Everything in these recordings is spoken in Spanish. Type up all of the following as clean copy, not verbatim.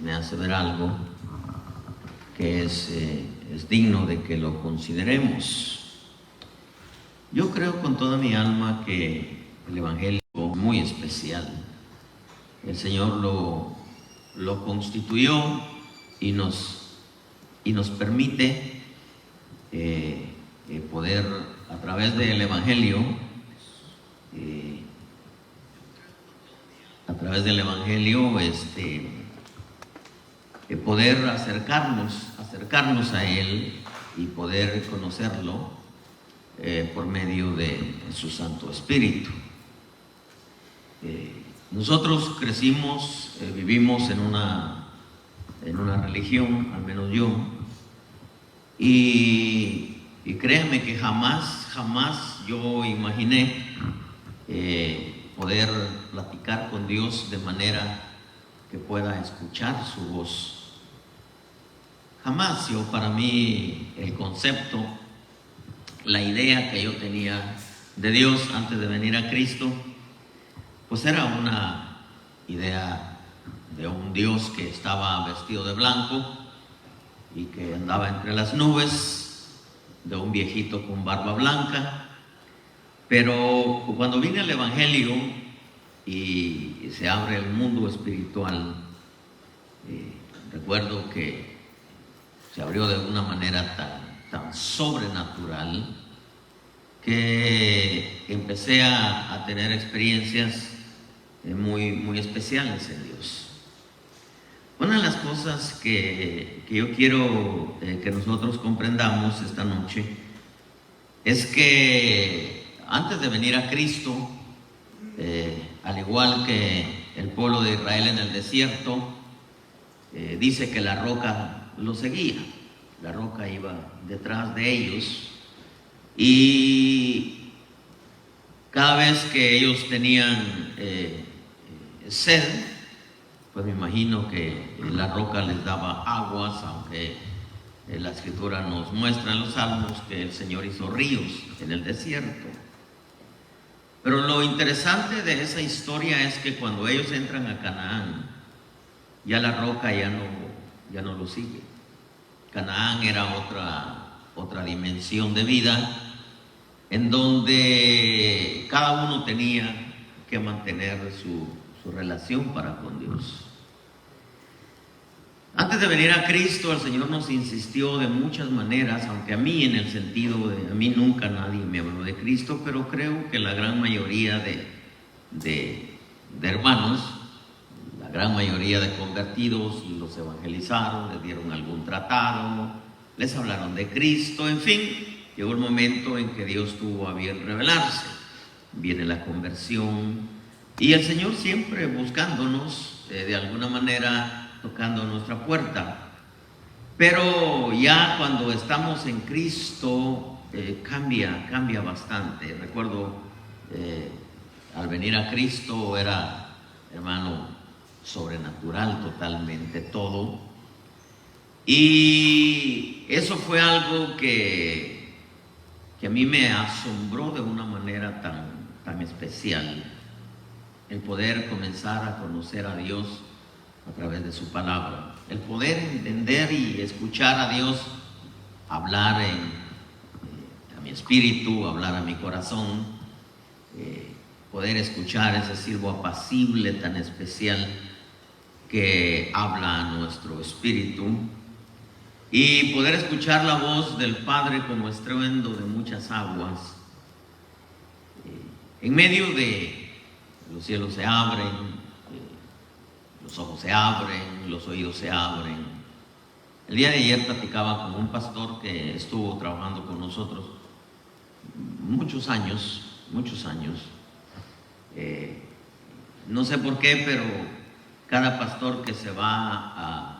me hace ver algo que es digno de que lo consideremos. Yo creo con toda mi alma que el Evangelio es muy especial. El Señor lo constituyó y nos permite poder, a través del Evangelio, poder acercarnos a Él y poder conocerlo por medio de su Santo Espíritu. Nosotros crecimos, vivimos en una religión, al menos yo, y créanme que jamás yo imaginé poder platicar con Dios de manera que pueda escuchar su voz. Jamás. Para mí el concepto, la idea que yo tenía de Dios antes de venir a Cristo, pues era una idea de un Dios que estaba vestido de blanco y que andaba entre las nubes, de un viejito con barba blanca. Pero cuando viene el Evangelio y se abre el mundo espiritual, recuerdo que se abrió de una manera tan sobrenatural que empecé a tener experiencias muy especiales en Dios. Una de las cosas que yo quiero que nosotros comprendamos esta noche es que antes de venir a Cristo, al igual que el pueblo de Israel en el desierto, dice que la roca lo seguía, la roca iba detrás de ellos, y cada vez que ellos tenían sed, pues me imagino que la roca les daba aguas, aunque la Escritura nos muestra en los Salmos que el Señor hizo ríos en el desierto. Pero lo interesante de esa historia es que cuando ellos entran a Canaán, ya la roca ya no lo sigue. Canaán era otra dimensión de vida en donde cada uno tenía que mantener su relación para con Dios. Antes de venir a Cristo, el Señor nos insistió de muchas maneras, aunque a mí en el sentido de, a mí nunca nadie me habló de Cristo, pero creo que la gran mayoría de hermanos, la gran mayoría de convertidos los evangelizaron, les dieron algún tratado, les hablaron de Cristo, en fin, llegó el momento en que Dios tuvo a bien revelarse. Viene la conversión y el Señor siempre buscándonos, de alguna manera tocando nuestra puerta. Pero ya cuando estamos en Cristo, cambia bastante. Recuerdo, al venir a Cristo era, hermano, sobrenatural totalmente todo. Y eso fue algo que a mí me asombró de una manera tan especial, el poder comenzar a conocer a Dios a través de su palabra, el poder entender y escuchar a Dios hablar a mi espíritu, hablar a mi corazón, poder escuchar ese silbo apacible tan especial que habla a nuestro espíritu, y poder escuchar la voz del Padre como estruendo de muchas aguas. En medio de los cielos se abren, los ojos se abren, los oídos se abren. El día de ayer platicaba con un pastor que estuvo trabajando con nosotros muchos años. No sé por qué, pero cada pastor que se va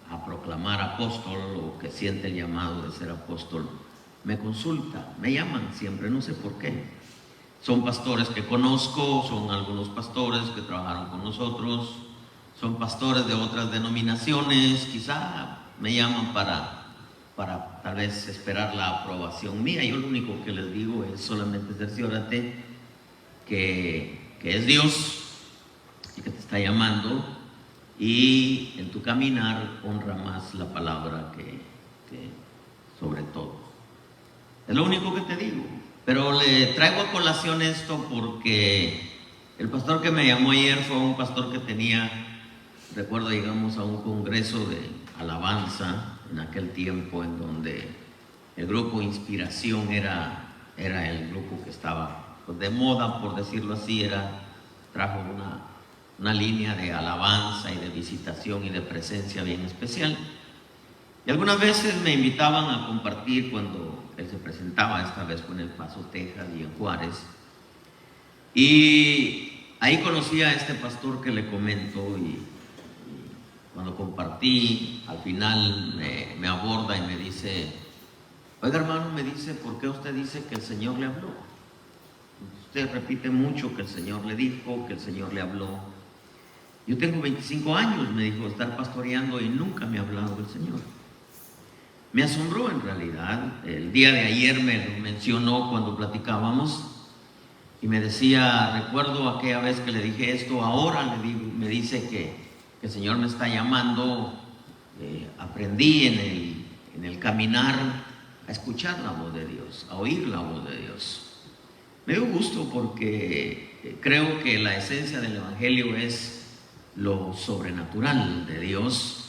a proclamar apóstol o que siente el llamado de ser apóstol, me consulta, me llaman siempre, no sé por qué. Son pastores que conozco, son algunos pastores que trabajaron con nosotros, son pastores de otras denominaciones, quizá me llaman para tal vez esperar la aprobación mía. Yo lo único que les digo es solamente cerciórate que es Dios el que te está llamando, y en tu caminar honra más la palabra que sobre todo. Es lo único que te digo. Pero le traigo a colación esto porque el pastor que me llamó ayer fue un pastor que tenía, recuerdo, llegamos a un congreso de alabanza en aquel tiempo en donde el grupo Inspiración era el grupo que estaba pues, de moda, por decirlo así. Trajo una línea de alabanza y de visitación y de presencia bien especial. Y algunas veces me invitaban a compartir cuando él se presentaba, esta vez fue en El Paso, Texas y en Juárez. Y ahí conocí a este pastor que le comento y cuando compartí, al final me aborda y me dice: oiga hermano, me dice, ¿por qué usted dice que el Señor le habló? Usted repite mucho que el Señor le dijo, que el Señor le habló. Yo tengo 25 años, me dijo, estar pastoreando y nunca me ha hablado el Señor. Me asombró en realidad. El día de ayer me lo mencionó cuando platicábamos y me decía, recuerdo aquella vez que le dije esto, ahora me dice que el Señor me está llamando. Aprendí en el caminar a escuchar la voz de Dios, a oír la voz de Dios. Me dio gusto porque creo que la esencia del Evangelio es lo sobrenatural de Dios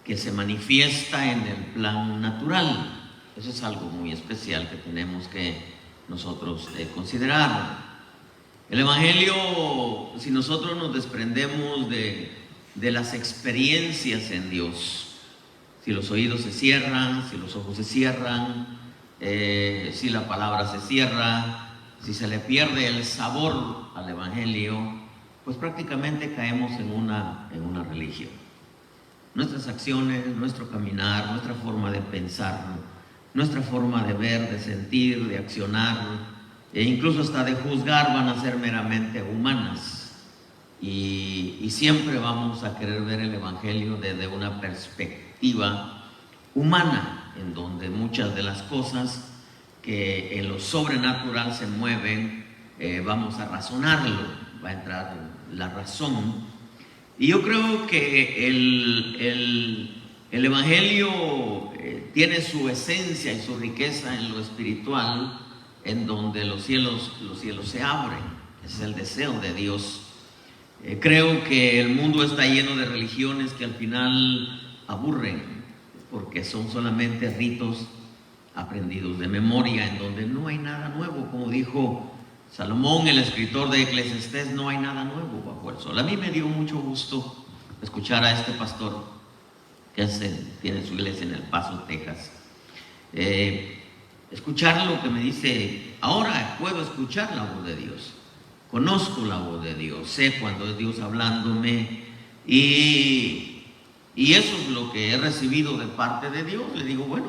que se manifiesta en el plan natural. Eso es algo muy especial que tenemos que nosotros considerar. El Evangelio, si nosotros nos desprendemos de las experiencias en Dios, si los oídos se cierran, si los ojos se cierran, si la palabra se cierra, si se le pierde el sabor al Evangelio, pues prácticamente caemos en una religión. Nuestras acciones, nuestro caminar, nuestra forma de pensar, nuestra forma de ver, de sentir, de accionar, e incluso hasta de juzgar, van a ser meramente humanas. Y siempre vamos a querer ver el Evangelio desde una perspectiva humana, en donde muchas de las cosas que en lo sobrenatural se mueven, vamos a razonarlo, va a entrar la razón. Y yo creo que el Evangelio tiene su esencia y su riqueza en lo espiritual, en donde los cielos se abren. Ese es el deseo de Dios. Creo que el mundo está lleno de religiones que al final aburren, porque son solamente ritos aprendidos de memoria, en donde no hay nada nuevo. Como dijo Salomón, el escritor de Eclesiastés, no hay nada nuevo bajo el sol. A mí me dio mucho gusto escuchar a este pastor que tiene su iglesia en El Paso, Texas. Escuchar lo que me dice, ahora puedo escuchar la voz de Dios, conozco la voz de Dios, sé cuando es Dios hablándome y eso es lo que he recibido de parte de Dios. Le digo, bueno,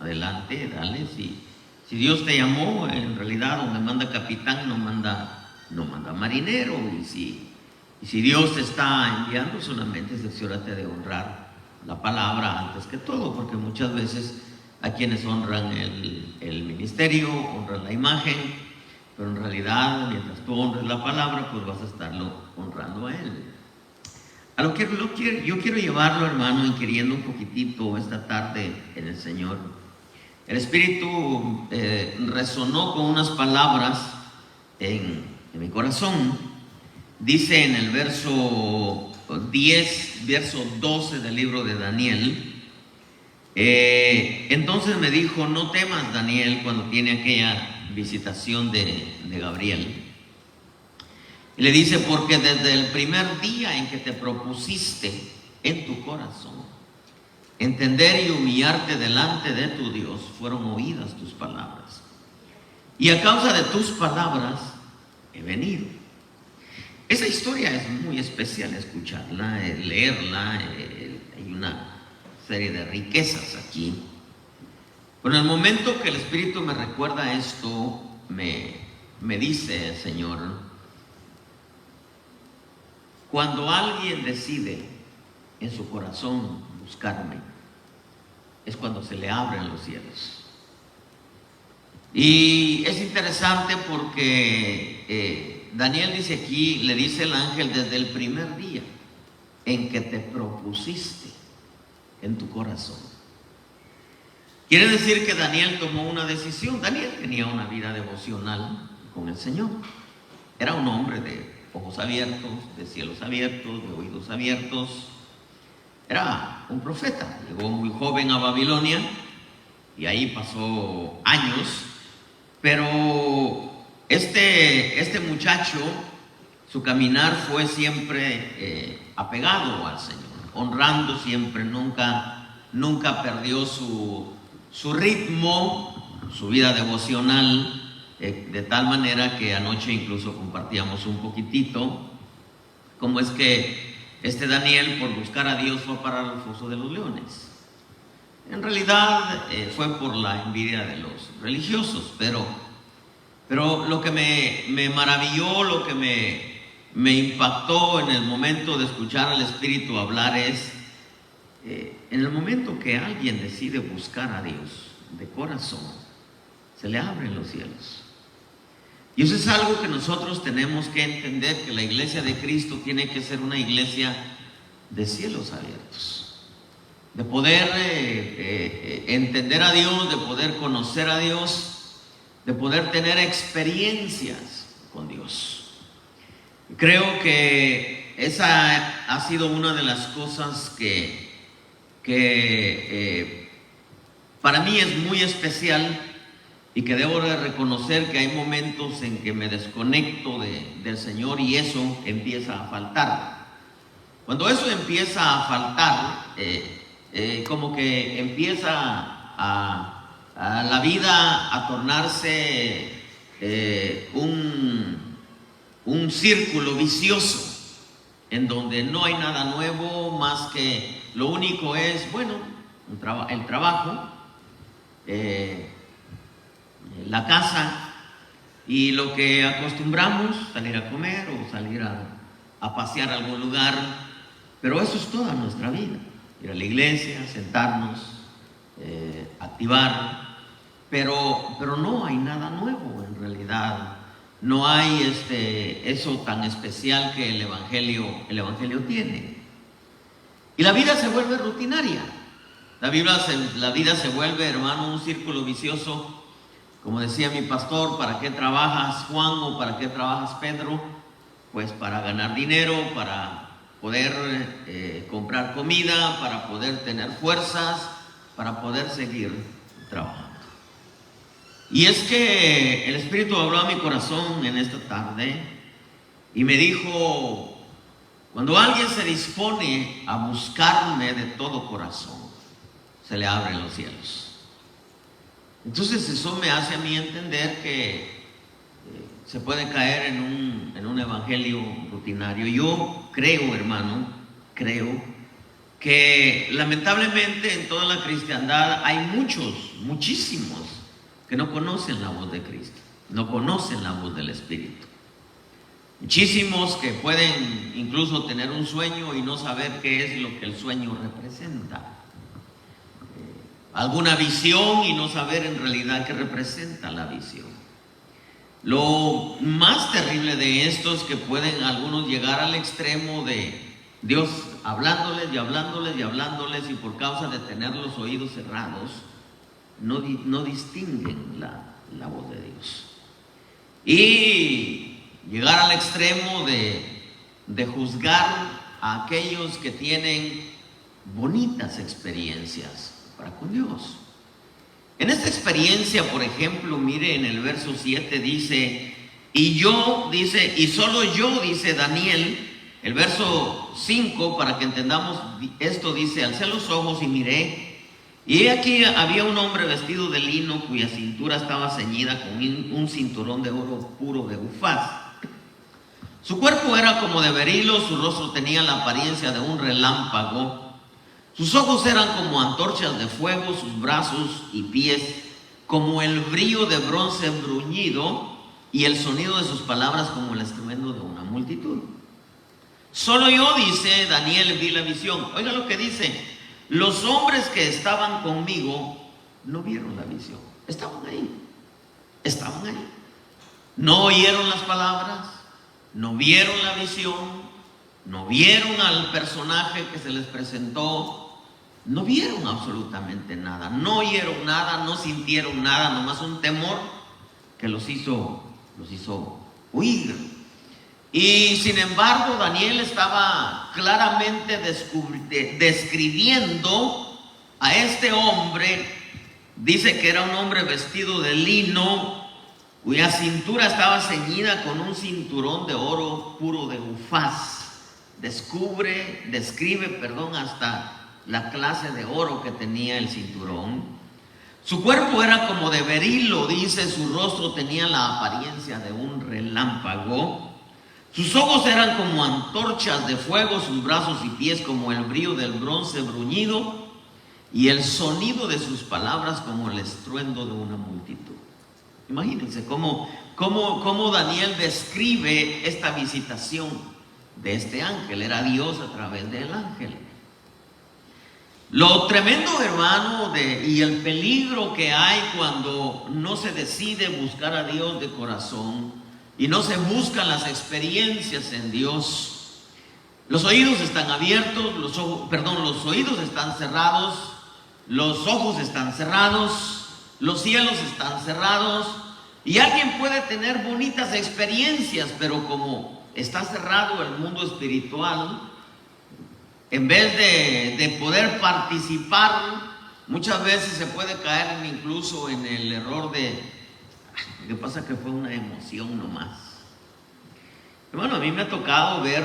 adelante, dale, si Dios te llamó, en realidad donde manda capitán no manda marinero. Y si Dios te está enviando, solamente cerciórate de honrar la palabra antes que todo, porque muchas veces hay quienes honran el ministerio, honran la imagen, pero en realidad mientras tú honres la palabra, pues vas a estarlo honrando a Él. Yo quiero llevarlo, hermano, inquiriendo un poquitito esta tarde en el Señor. El Espíritu resonó con unas palabras en mi corazón. Dice en el verso 10, verso 12 del libro de Daniel, entonces me dijo, no temas, Daniel, cuando tiene aquella visitación de Gabriel. Y le dice, porque desde el primer día en que te propusiste en tu corazón entender y humillarte delante de tu Dios, fueron oídas tus palabras. Y a causa de tus palabras he venido. Esa historia es muy especial escucharla, leerla. Hay una serie de riquezas aquí. Pero en el momento que el Espíritu me recuerda esto, me dice el Señor, cuando alguien decide en su corazón buscarme, es cuando se le abren los cielos. Y es interesante porque Daniel dice aquí, le dice el ángel desde el primer día. en que te propusiste en tu corazón. Quiere decir que Daniel tomó una decisión. Daniel tenía una vida devocional con el Señor. Era un hombre de ojos abiertos, de cielos abiertos, de oídos abiertos. Era un profeta. Llegó muy joven a Babilonia y ahí pasó años. Pero este muchacho, su caminar fue siempre apegado al Señor, honrando siempre, nunca perdió su ritmo, su vida devocional, de tal manera que anoche incluso compartíamos un poquitito cómo es que este Daniel, por buscar a Dios, fue a parar al foso de los leones. En realidad fue por la envidia de los religiosos, pero lo que me maravilló, lo que me impactó en el momento de escuchar al Espíritu hablar es, en el momento que alguien decide buscar a Dios de corazón, se le abren los cielos. Y eso es algo que nosotros tenemos que entender, que la iglesia de Cristo tiene que ser una iglesia de cielos abiertos, de poder entender a Dios, de poder conocer a Dios, de poder tener experiencias con Dios. Creo que esa ha sido una de las cosas que para mí es muy especial y que debo de reconocer que hay momentos en que me desconecto del Señor y eso empieza a faltar. Cuando eso empieza a faltar, como que empieza a la vida a tornarse un círculo vicioso en donde no hay nada nuevo más que lo único es, bueno, el trabajo, la casa y lo que acostumbramos, salir a comer o salir a pasear a algún lugar, pero eso es toda nuestra vida, ir a la iglesia, sentarnos, activar, pero no hay nada nuevo en realidad. No hay eso tan especial que el Evangelio tiene. Y la vida se vuelve rutinaria. La vida se vuelve, hermano, un círculo vicioso. Como decía mi pastor, ¿para qué trabajas, Juan, o para qué trabajas, Pedro? Pues para ganar dinero, para poder comprar comida, para poder tener fuerzas, para poder seguir trabajando. Y es que el Espíritu habló a mi corazón en esta tarde y me dijo, cuando alguien se dispone a buscarme de todo corazón, se le abren los cielos. Entonces eso me hace a mí entender que se puede caer en un evangelio rutinario. Yo creo, hermano, que lamentablemente en toda la cristiandad hay muchísimos que no conocen la voz de Cristo, no conocen la voz del Espíritu. Muchísimos que pueden incluso tener un sueño y no saber qué es lo que el sueño representa. Alguna visión y no saber en realidad qué representa la visión. Lo más terrible de esto es que pueden algunos llegar al extremo de Dios hablándoles y hablándoles y hablándoles, y por causa de tener los oídos cerrados no distinguen la voz de Dios. Y llegar al extremo de juzgar a aquellos que tienen bonitas experiencias para con Dios. En esta experiencia, por ejemplo, mire en el verso 7 dice, y solo yo, dice Daniel. El verso 5, para que entendamos esto, dice, alcé los ojos y miré, y aquí había un hombre vestido de lino cuya cintura estaba ceñida con un cinturón de oro puro de Ufaz. Su cuerpo era como de berilo, su rostro tenía la apariencia de un relámpago, sus ojos eran como antorchas de fuego, sus brazos y pies como el brillo de bronce bruñido, y el sonido de sus palabras como el estruendo de una multitud. Solo yo, dice Daniel, vi la visión. Oiga lo que dice. Los hombres que estaban conmigo no vieron la visión. Estaban ahí. No oyeron las palabras, no vieron la visión, no vieron al personaje que se les presentó, no vieron absolutamente nada, no oyeron nada, no sintieron nada, nomás un temor que los hizo huir. Y sin embargo, Daniel estaba claramente describiendo a este hombre. Dice que era un hombre vestido de lino, cuya cintura estaba ceñida con un cinturón de oro puro de Ufaz. Describe hasta la clase de oro que tenía el cinturón. Su cuerpo era como de berilo, dice, su rostro tenía la apariencia de un relámpago. Sus ojos eran como antorchas de fuego, sus brazos y pies como el brillo del bronce bruñido, y el sonido de sus palabras como el estruendo de una multitud. Imagínense cómo Daniel describe esta visitación de este ángel. Era Dios a través del ángel. Lo tremendo, hermano, y el peligro que hay cuando no se decide buscar a Dios de corazón y no se buscan las experiencias en Dios. Los oídos están abiertos, los oídos están cerrados, los ojos están cerrados, los cielos están cerrados, y alguien puede tener bonitas experiencias, pero como está cerrado el mundo espiritual, en vez de poder participar, muchas veces se puede caer incluso en el error lo que pasa que fue una emoción nomás. Hermano, a mí me ha tocado ver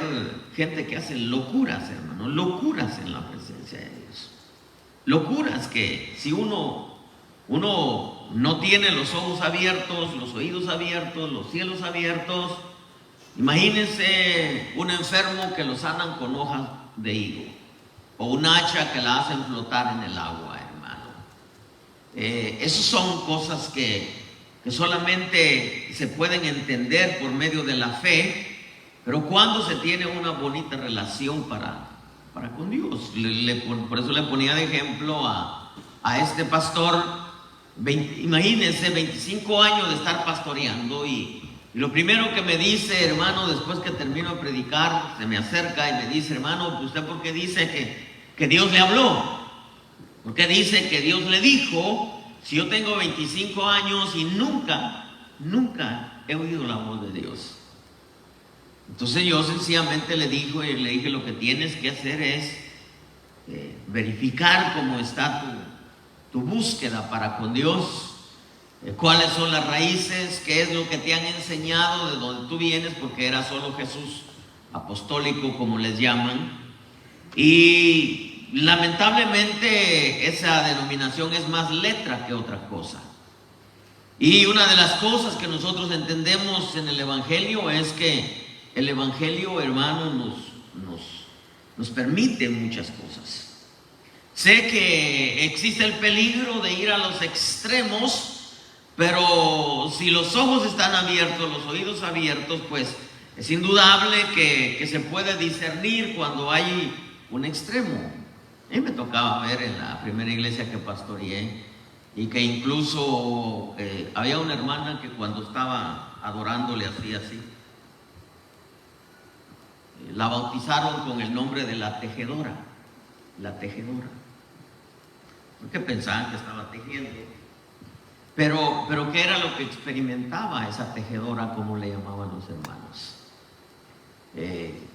gente que hace locuras, hermano, locuras en la presencia de Dios. Locuras que si uno no tiene los ojos abiertos, los oídos abiertos, los cielos abiertos, imagínense un enfermo que lo sanan con hojas de higo, o un hacha que la hacen flotar en el agua, hermano. Esas son cosas que solamente se pueden entender por medio de la fe, pero cuando se tiene una bonita relación para con Dios. Por eso le ponía de ejemplo a este pastor. Imagínense 25 años de estar pastoreando, y lo primero que me dice, hermano, después que termino de predicar, se me acerca y me dice: hermano, ¿usted por qué dice que Dios le habló? ¿Por qué dice que Dios le dijo? Si yo tengo 25 años y nunca he oído la voz de Dios. Entonces yo sencillamente le dije: lo que tienes que hacer es verificar cómo está tu búsqueda para con Dios, cuáles son las raíces, qué es lo que te han enseñado, de donde tú vienes, porque era solo Jesús apostólico, como les llaman. Y lamentablemente esa denominación es más letra que otra cosa. Y una de las cosas que nosotros entendemos en el Evangelio es que el Evangelio, hermano, nos permite muchas cosas. Sé que existe el peligro de ir a los extremos, pero si los ojos están abiertos, los oídos abiertos, pues es indudable que se puede discernir cuando hay un extremo. A mí me tocaba ver en la primera iglesia que pastoreé, y que incluso había una hermana que cuando estaba adorando le hacía así. La bautizaron con el nombre de la tejedora. La tejedora. Porque pensaban que estaba tejiendo. Pero ¿qué era lo que experimentaba esa tejedora, como le llamaban los hermanos?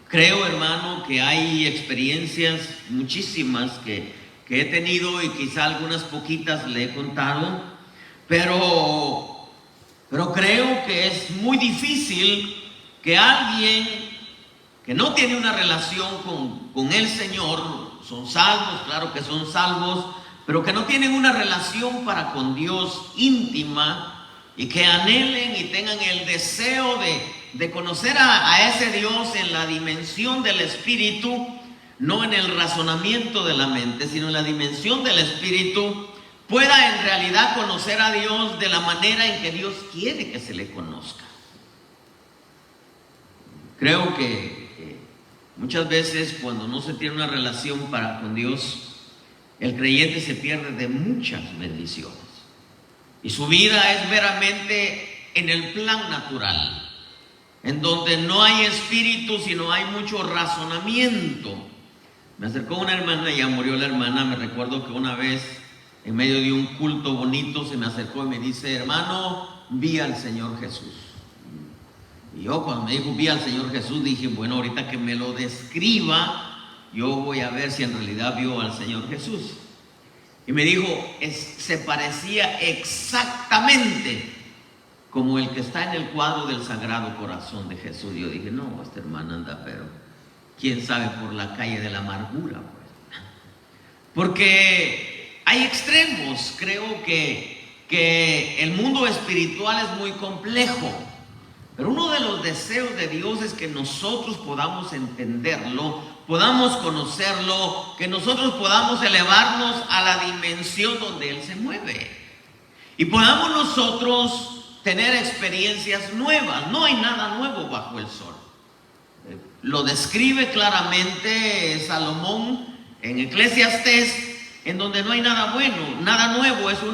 Creo, hermano, que hay experiencias muchísimas que he tenido, y quizá algunas poquitas le he contado, pero creo que es muy difícil que alguien que no tiene una relación con el Señor, son salvos, claro que son salvos, pero que no tienen una relación para con Dios íntima, y que anhelen y tengan el deseo de conocer a ese Dios en la dimensión del Espíritu, no en el razonamiento de la mente, sino en la dimensión del Espíritu, pueda en realidad conocer a Dios de la manera en que Dios quiere que se le conozca. Creo que muchas veces cuando no se tiene una relación para con Dios, el creyente se pierde de muchas bendiciones, y su vida es meramente en el plan natural. en donde no hay espíritu, sino hay mucho razonamiento. Me acercó una hermana, ya murió la hermana, me recuerdo que una vez, en medio de un culto bonito, se me acercó y me dice: hermano, vi al Señor Jesús. Y yo cuando me dijo vi al Señor Jesús, dije, bueno, ahorita que me lo describa, yo voy a ver si en realidad vio al Señor Jesús. Y me dijo, se parecía exactamente como el que está en el cuadro del Sagrado Corazón de Jesús. Yo dije, no, esta hermana anda, pero quién sabe, por la calle de la amargura, pues. Porque hay extremos. Creo que el mundo espiritual es muy complejo, pero uno de los deseos de Dios es que nosotros podamos entenderlo, podamos conocerlo, que nosotros podamos elevarnos a la dimensión donde Él se mueve y podamos nosotros tener experiencias nuevas. No hay nada nuevo bajo el sol. Lo describe claramente Salomón en Eclesiastés, en donde no hay nada bueno, nada nuevo. Es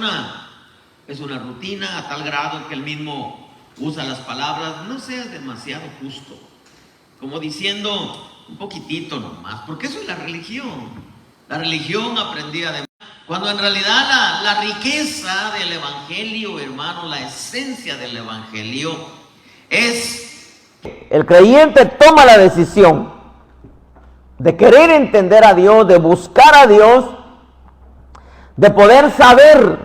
una rutina, a tal grado que él mismo usa las palabras: no seas demasiado justo, como diciendo un poquitito nomás, porque eso es la religión aprendida de... Cuando en realidad la riqueza del evangelio, hermano, la esencia del evangelio es... El creyente toma la decisión de querer entender a Dios, de buscar a Dios, de poder saber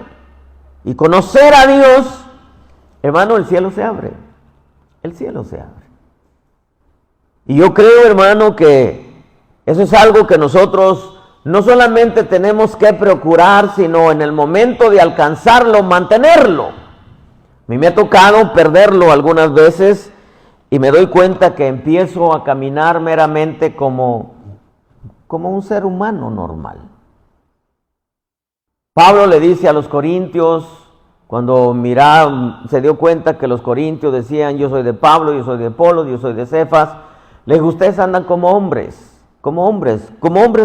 y conocer a Dios. Hermano, el cielo se abre. El cielo se abre. Y yo creo, hermano, que eso es algo que nosotros no solamente tenemos que procurar, sino en el momento de alcanzarlo, mantenerlo. A mí me ha tocado perderlo algunas veces y me doy cuenta que empiezo a caminar meramente como un ser humano normal. Pablo le dice a los corintios, cuando se dio cuenta que los corintios decían: yo soy de Pablo, yo soy de Apolo, yo soy de Cefas, le dijo: ustedes andan como hombres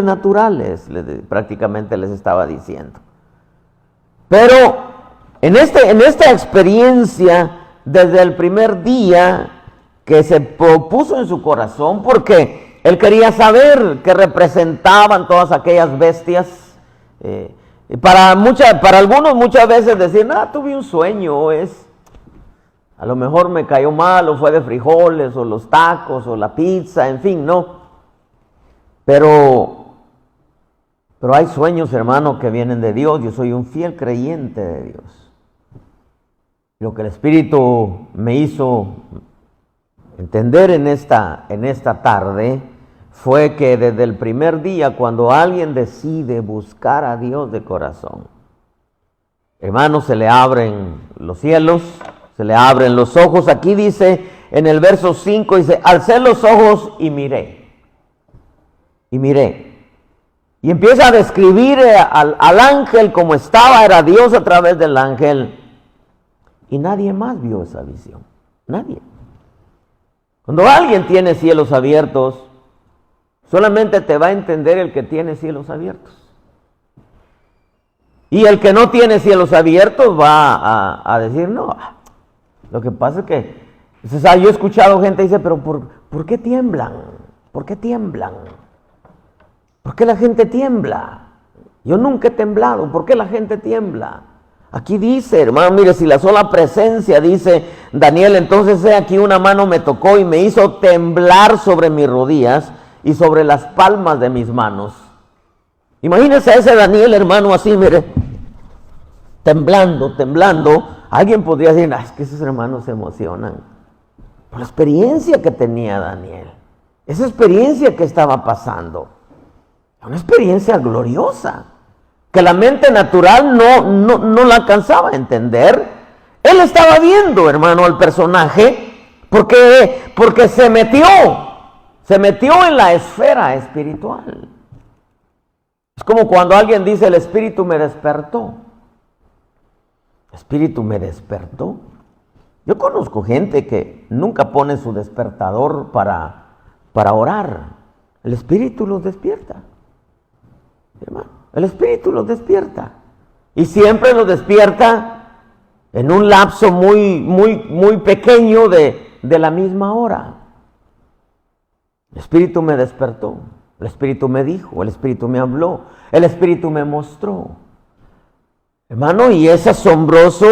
naturales, prácticamente les estaba diciendo. Pero en esta experiencia, desde el primer día que se propuso en su corazón, porque él quería saber qué representaban todas aquellas bestias. Para algunos muchas veces decir: tuve un sueño, a lo mejor me cayó mal, o fue de frijoles, o los tacos, o la pizza, en fin, no. Pero hay sueños, hermano, que vienen de Dios. Yo soy un fiel creyente de Dios. Lo que el Espíritu me hizo entender en esta tarde fue que desde el primer día, cuando alguien decide buscar a Dios de corazón, hermano, se le abren los cielos, se le abren los ojos. Aquí dice en el verso 5, dice: alcé los ojos y miré. Y empieza a describir al ángel como estaba, era Dios a través del ángel. Y nadie más vio esa visión, nadie. Cuando alguien tiene cielos abiertos, solamente te va a entender el que tiene cielos abiertos. Y el que no tiene cielos abiertos va a decir: no. Lo que pasa es que, yo he escuchado gente que dice: pero ¿por qué tiemblan? ¿Por qué tiemblan? ¿Por qué la gente tiembla? Yo nunca he temblado. ¿Por qué la gente tiembla? Aquí dice, hermano, mire, si la sola presencia, dice Daniel, entonces aquí una mano me tocó y me hizo temblar sobre mis rodillas y sobre las palmas de mis manos. Imagínese a ese Daniel, hermano, así, mire, temblando. Alguien podría decir: es que esos hermanos se emocionan por la experiencia que tenía Daniel, esa experiencia que estaba pasando. Una experiencia gloriosa, que la mente natural no la alcanzaba a entender. Él estaba viendo, hermano, al personaje, porque se metió en la esfera espiritual. Es como cuando alguien dice: el Espíritu me despertó. El Espíritu me despertó. Yo conozco gente que nunca pone su despertador para orar. El Espíritu los despierta. Hermano, el Espíritu los despierta. Y siempre los despierta en un lapso muy pequeño de de la misma hora. El Espíritu me despertó, el Espíritu me dijo, el Espíritu me habló, el Espíritu me mostró. Hermano, y es asombroso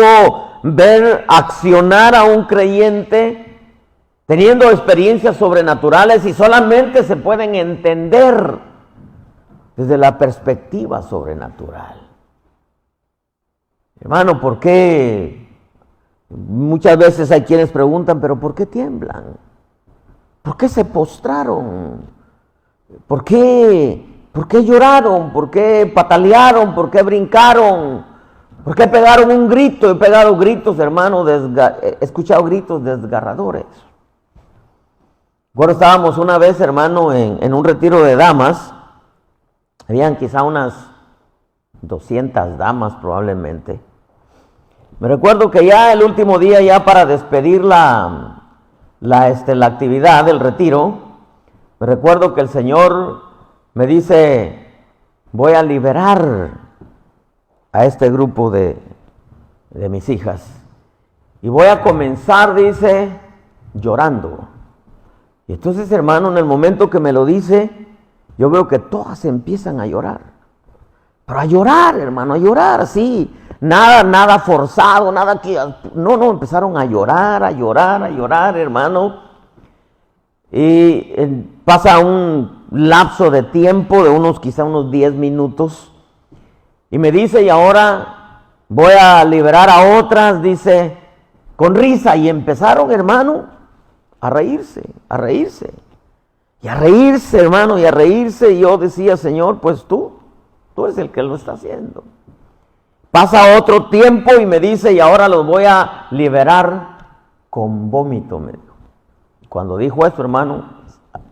ver accionar a un creyente teniendo experiencias sobrenaturales y solamente se pueden entender desde la perspectiva sobrenatural. Hermano, ¿por qué? Muchas veces hay quienes preguntan, ¿pero por qué tiemblan? ¿Por qué se postraron? ¿Por qué lloraron? ¿Por qué patalearon? ¿Por qué brincaron? ¿Por qué pegaron un grito? He pegado gritos, hermano, he escuchado gritos desgarradores. Bueno, estábamos una vez, hermano, en un retiro de damas. Habían quizá unas 200 damas probablemente. Me recuerdo que ya el último día, ya para despedir la actividad del retiro, me recuerdo que el Señor me dice, voy a liberar a este grupo de mis hijas. Y voy a comenzar, dice, llorando. Y entonces, hermano, en el momento que me lo dice, yo veo que todas empiezan a llorar. Pero a llorar, hermano, a llorar, así. Nada forzado, nada que... No, empezaron a llorar, hermano. Y pasa un lapso de tiempo de quizá unos 10 minutos. Y me dice, y ahora voy a liberar a otras, dice, con risa. Y empezaron, hermano, a reírse. Y a reírse, hermano, y a reírse. Y yo decía, Señor, pues tú eres el que lo está haciendo. Pasa otro tiempo y me dice, y ahora los voy a liberar con vómito. Cuando dijo eso, hermano,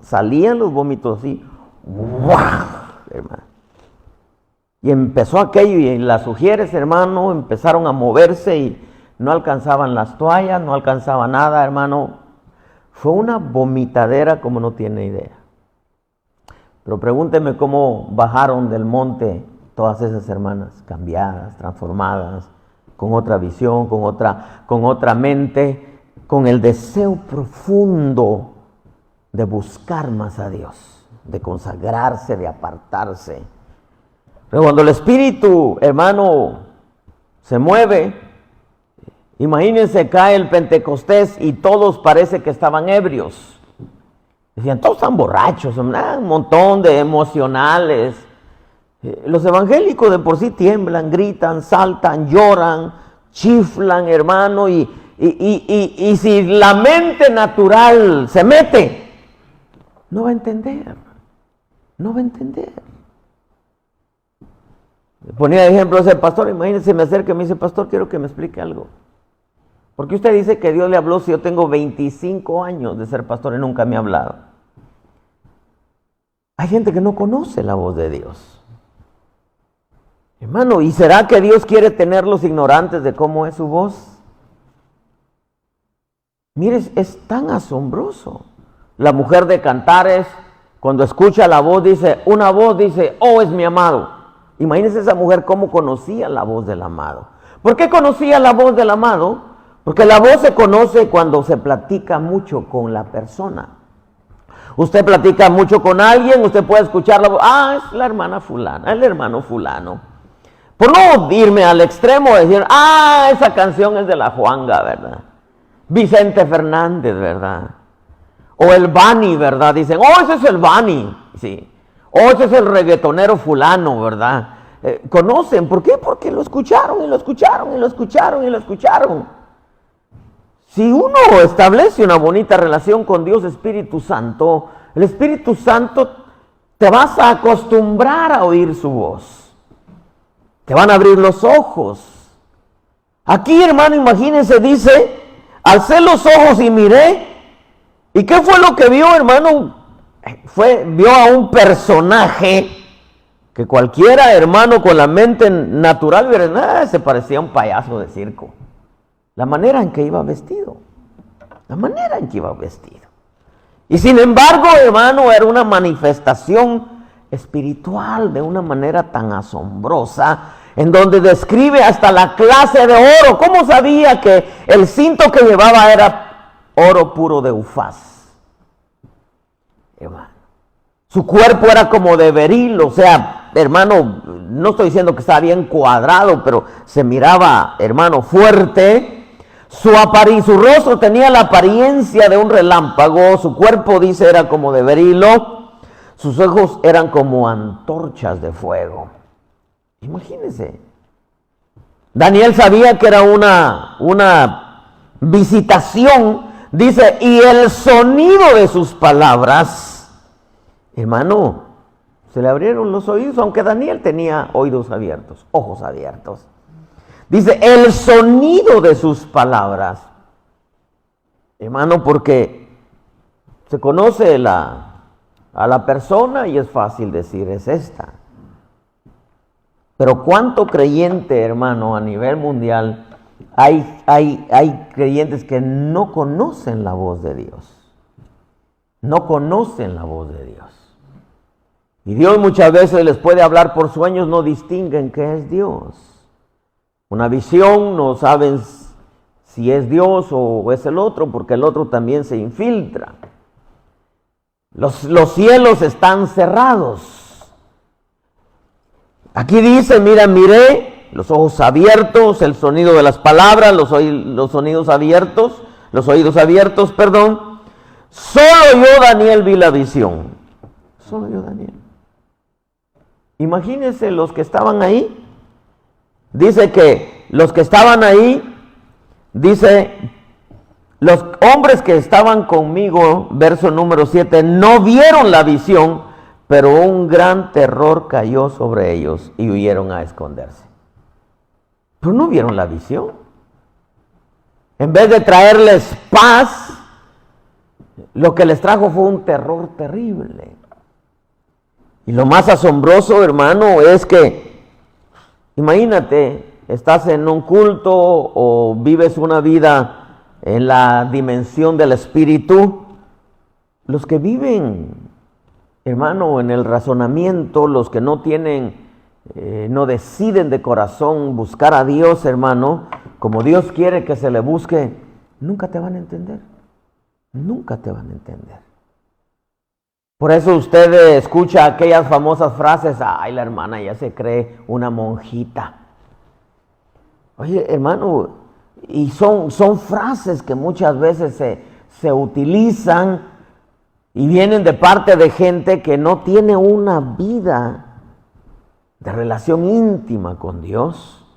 salían los vómitos así. ¡Wow! Hermano. Y empezó aquello, y las mujeres, hermano, empezaron a moverse y no alcanzaban las toallas, no alcanzaba nada, hermano. Fue una vomitadera como no tiene idea. Pero pregúnteme cómo bajaron del monte todas esas hermanas, cambiadas, transformadas, con otra visión, con otra mente, con el deseo profundo de buscar más a Dios, de consagrarse, de apartarse. Pero cuando el Espíritu, hermano, se mueve, imagínense, cae el Pentecostés y todos parece que estaban ebrios. Decían, todos están borrachos, un montón de emocionales. Los evangélicos de por sí tiemblan, gritan, saltan, lloran, chiflan, hermano, y si la mente natural se mete, no va a entender. Ponía de ejemplo ese pastor, imagínense, me acerca y me dice, pastor, quiero que me explique algo. Porque usted dice que Dios le habló si yo tengo 25 años de ser pastor y nunca me ha hablado. Hay gente que no conoce la voz de Dios. Hermano, ¿y será que Dios quiere tenerlos ignorantes de cómo es su voz? Mire, es tan asombroso. La mujer de Cantares, cuando escucha la voz, dice, una voz dice, oh, es mi amado. Imagínense esa mujer cómo conocía la voz del amado. ¿Por qué conocía la voz del amado? Porque la voz se conoce cuando se platica mucho con la persona. Usted platica mucho con alguien, usted puede escuchar la voz, es la hermana fulana, el hermano fulano. Por no irme al extremo de decir, esa canción es de la Juanga, ¿verdad? Vicente Fernández, ¿verdad? O el Bani, ¿verdad? Dicen, ese es el Bani, sí. O ese es el reggaetonero fulano, ¿verdad? Conocen, ¿por qué? Porque lo escucharon. Si uno establece una bonita relación con Dios Espíritu Santo, el Espíritu Santo te vas a acostumbrar a oír su voz. Te van a abrir los ojos. Aquí, hermano, imagínense, dice, alcé los ojos y miré. ¿Y qué fue lo que vio, hermano? Vio a un personaje que cualquiera, hermano, con la mente natural, se parecía a un payaso de circo. La manera en que iba vestido. Y sin embargo, hermano, era una manifestación espiritual de una manera tan asombrosa, en donde describe hasta la clase de oro. ¿Cómo sabía que el cinto que llevaba era oro puro de Ufaz. Hermano, su cuerpo era como de beril, o sea, hermano, no estoy diciendo que estaba bien cuadrado, pero se miraba, hermano, fuerte. Su rostro tenía la apariencia de un relámpago, su cuerpo, dice, era como de berilo, sus ojos eran como antorchas de fuego. Imagínense. Daniel sabía que era una visitación, dice, y el sonido de sus palabras, hermano, se le abrieron los oídos, aunque Daniel tenía oídos abiertos, ojos abiertos. Dice, el sonido de sus palabras. Hermano, porque se conoce a la persona y es fácil decir, es esta. Pero cuánto creyente, hermano, a nivel mundial, hay creyentes que no conocen la voz de Dios. No conocen la voz de Dios. Y Dios muchas veces les puede hablar por sueños, no distinguen qué es Dios. Una visión, no saben si es Dios o es el otro, porque el otro también se infiltra. Los cielos están cerrados. Aquí dice, mira, miré, los ojos abiertos, el sonido de las palabras, los oídos abiertos, perdón. Solo yo, Daniel, vi la visión. Solo yo, Daniel. Imagínense los que estaban ahí. Dice que los que estaban ahí, dice, los hombres que estaban conmigo, verso número 7, no vieron la visión, pero un gran terror cayó sobre ellos y huyeron a esconderse. Pero no vieron la visión. En vez de traerles paz, lo que les trajo fue un terror terrible. Y lo más asombroso, hermano, es que imagínate, estás en un culto o vives una vida en la dimensión del espíritu. Los que viven, hermano, en el razonamiento, los que no tienen, no deciden de corazón buscar a Dios, hermano, como Dios quiere que se le busque, nunca te van a entender. Nunca te van a entender. Por eso usted escucha aquellas famosas frases, ay, la hermana ya se cree una monjita. Oye, hermano, y son frases que muchas veces se utilizan y vienen de parte de gente que no tiene una vida de relación íntima con Dios.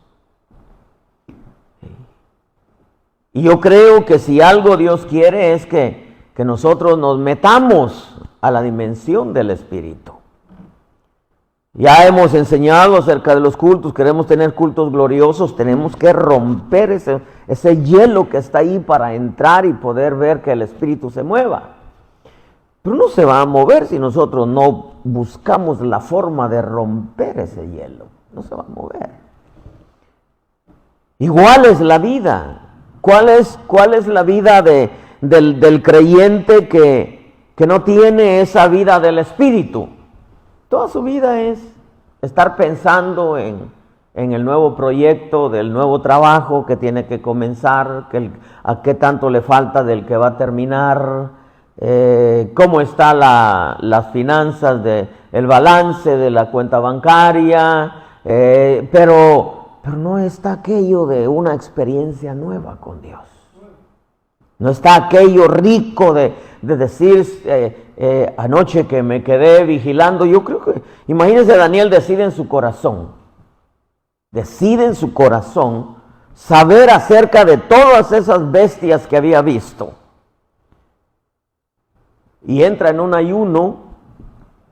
Y yo creo que si algo Dios quiere es que nosotros nos metamos a la dimensión del Espíritu. Ya hemos enseñado acerca de los cultos, queremos tener cultos gloriosos, tenemos que romper ese hielo que está ahí para entrar y poder ver que el Espíritu se mueva. Pero no se va a mover si nosotros no buscamos la forma de romper ese hielo. No se va a mover. Igual es la vida. ¿Cuál es la vida del creyente que no tiene esa vida del Espíritu? Toda su vida es estar pensando en el nuevo proyecto, del nuevo trabajo que tiene que comenzar, a qué tanto le falta del que va a terminar, cómo está las finanzas, el balance de la cuenta bancaria, pero no está aquello de una experiencia nueva con Dios. No está aquello rico de decir, anoche que me quedé vigilando. Yo creo que, imagínense, Daniel decide en su corazón saber acerca de todas esas bestias que había visto. Y entra en un ayuno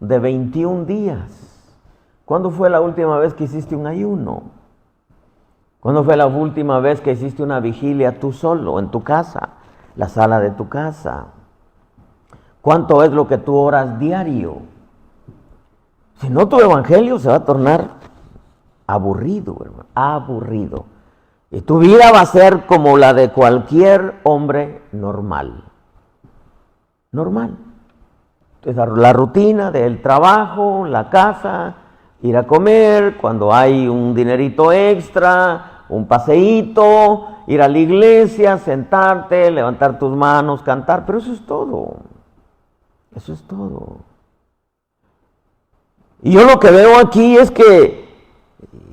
de 21 días. ¿Cuándo fue la última vez que hiciste un ayuno? ¿Cuándo fue la última vez que hiciste una vigilia tú solo en tu casa? La sala de tu casa. ¿Cuánto es lo que tú oras diario? Si no, tu evangelio se va a tornar aburrido, hermano, aburrido. Y tu vida va a ser como la de cualquier hombre normal. Normal. Entonces, la rutina del trabajo, la casa, ir a comer, cuando hay un dinerito extra, un paseíto, ir a la iglesia, sentarte, levantar tus manos, cantar, pero eso es todo. Eso es todo. Y yo lo que veo aquí es que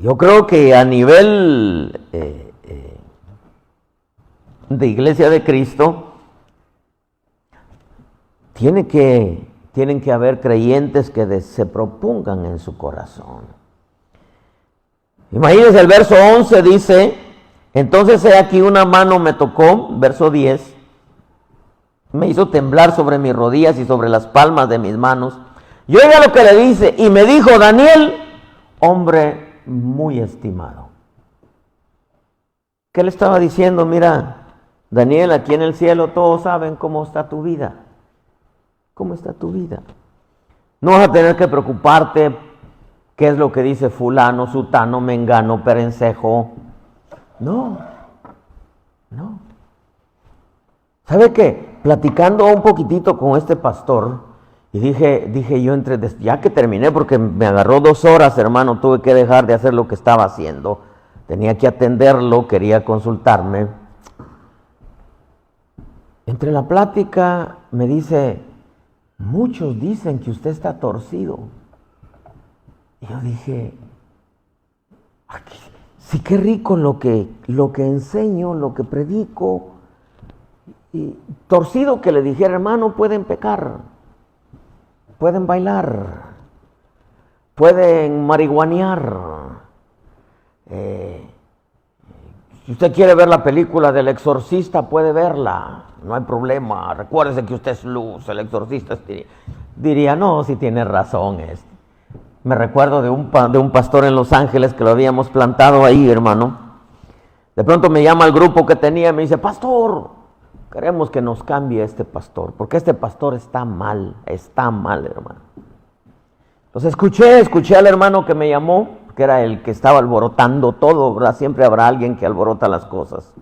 yo creo que a nivel de Iglesia de Cristo tienen que haber creyentes que se propongan en su corazón. Imagínense, el verso 11 dice: entonces he aquí una mano me tocó, verso 10, me hizo temblar sobre mis rodillas y sobre las palmas de mis manos. Y oiga lo que le dice: y me dijo, Daniel, hombre muy estimado. ¿Qué le estaba diciendo? Mira, Daniel, aquí en el cielo todos saben cómo está tu vida. ¿Cómo está tu vida? No vas a tener que preocuparte qué es lo que dice fulano, sutano, mengano, perencejo. No. ¿Sabe qué? Platicando un poquitito con este pastor, y dije yo, ya que terminé, porque me agarró 2 horas, hermano, tuve que dejar de hacer lo que estaba haciendo. Tenía que atenderlo, quería consultarme. Entre la plática me dice: muchos dicen que usted está torcido. Y yo dije: sí, qué rico lo que enseño, lo que predico. Y torcido que le dijera, hermano, pueden pecar, pueden bailar, pueden marihuanear. Si usted quiere ver la película del exorcista, puede verla, no hay problema. Recuérdese que usted es luz. El exorcista diría, no, si tiene razón. Me recuerdo de un pastor en Los Ángeles que lo habíamos plantado ahí, hermano. De pronto me llama el grupo que tenía y me dice: pastor, queremos que nos cambie este pastor, porque este pastor está mal, hermano. Entonces escuché al hermano que me llamó, que era el que estaba alborotando todo, ¿verdad? Siempre habrá alguien que alborota las cosas.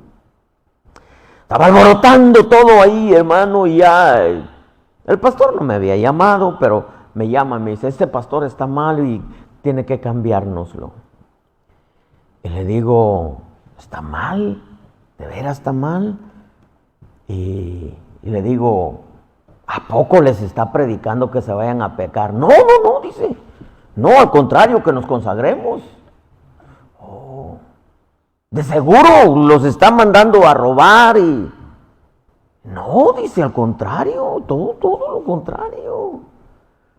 Estaba alborotando todo ahí, hermano, y ya el pastor no me había llamado, pero me llama y me dice: este pastor está mal y tiene que cambiárnoslo. Y le digo: ¿está mal? ¿De veras está mal? Y le digo: ¿a poco les está predicando que se vayan a pecar? No, dice. No, al contrario, que nos consagremos. Oh, de seguro los está mandando a robar y... No, dice, al contrario, todo lo contrario.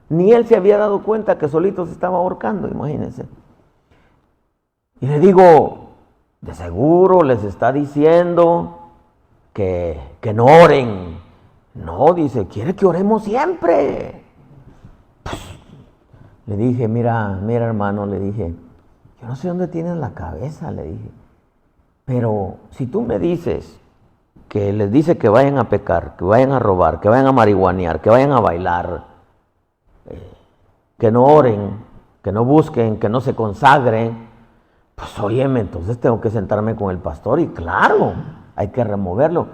Ni él se había dado cuenta que solito se estaba ahorcando, imagínense. Y le digo: de seguro les está diciendo que no oren. No, dice, quiere que oremos siempre. Le dije: mira hermano, le dije, yo no sé dónde tienes la cabeza, le dije, pero si tú me dices que les dice que vayan a pecar, que vayan a robar, que vayan a marihuanear, que vayan a bailar, que no oren, que no busquen, que no se consagren, pues óyeme, entonces tengo que sentarme con el pastor y claro, hay que removerlo.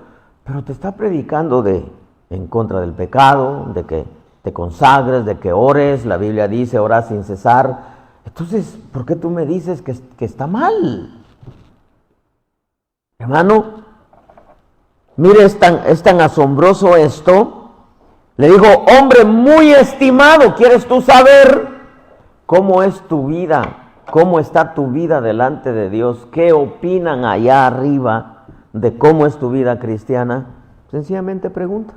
Pero te está predicando en contra del pecado, de que te consagres, de que ores. La Biblia dice: ora sin cesar. Entonces, ¿por qué tú me dices que está mal? Hermano, mire, es tan asombroso esto. Le digo: hombre muy estimado, ¿quieres tú saber cómo es tu vida? ¿Cómo está tu vida delante de Dios? ¿Qué opinan allá arriba de cómo es tu vida cristiana? Sencillamente pregunta.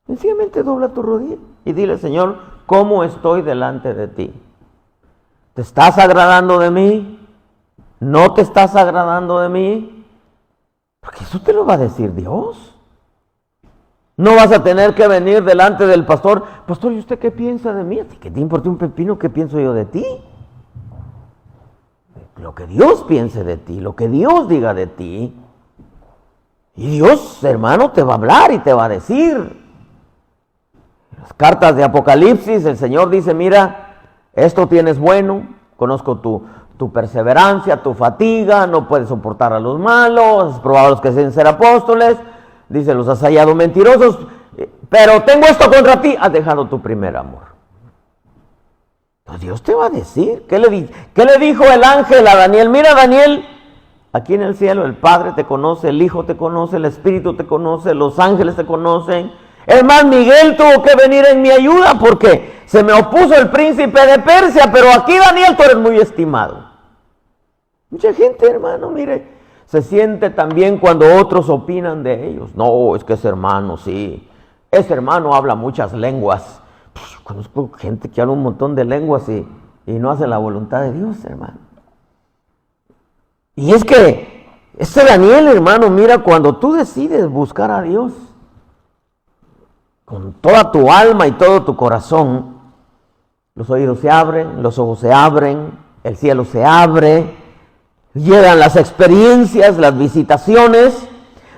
Sencillamente dobla tu rodilla y dile: Señor, ¿cómo estoy delante de ti? ¿Te estás agradando de mí? ¿No te estás agradando de mí? Porque eso te lo va a decir Dios. No vas a tener que venir delante del pastor: pastor, ¿y usted qué piensa de mí? ¿Qué te importa un pepino qué pienso yo de ti? Lo que Dios piense de ti, lo que Dios diga de ti. Y Dios, hermano, te va a hablar y te va a decir. Las cartas de Apocalipsis, el Señor dice: mira, esto tienes bueno, conozco tu perseverancia, tu fatiga, no puedes soportar a los malos, has probado a los que dicen ser apóstoles, dice, los has hallado mentirosos, pero tengo esto contra ti, has dejado tu primer amor. Pues Dios te va a decir. ¿Qué le dijo el ángel a Daniel? Mira, Daniel, Aquí en el cielo el Padre te conoce, el Hijo te conoce, el Espíritu te conoce, los ángeles te conocen. Es más, Miguel tuvo que venir en mi ayuda porque se me opuso el príncipe de Persia, pero aquí, Daniel, tú eres muy estimado. Mucha gente, hermano, mire, se siente también cuando otros opinan de ellos. No, es que ese hermano, sí, ese hermano habla muchas lenguas. Conozco gente que habla un montón de lenguas y no hace la voluntad de Dios, hermano. Y es que este Daniel, hermano, mira, cuando tú decides buscar a Dios con toda tu alma y todo tu corazón, los oídos se abren, los ojos se abren, el cielo se abre, llegan las experiencias, las visitaciones.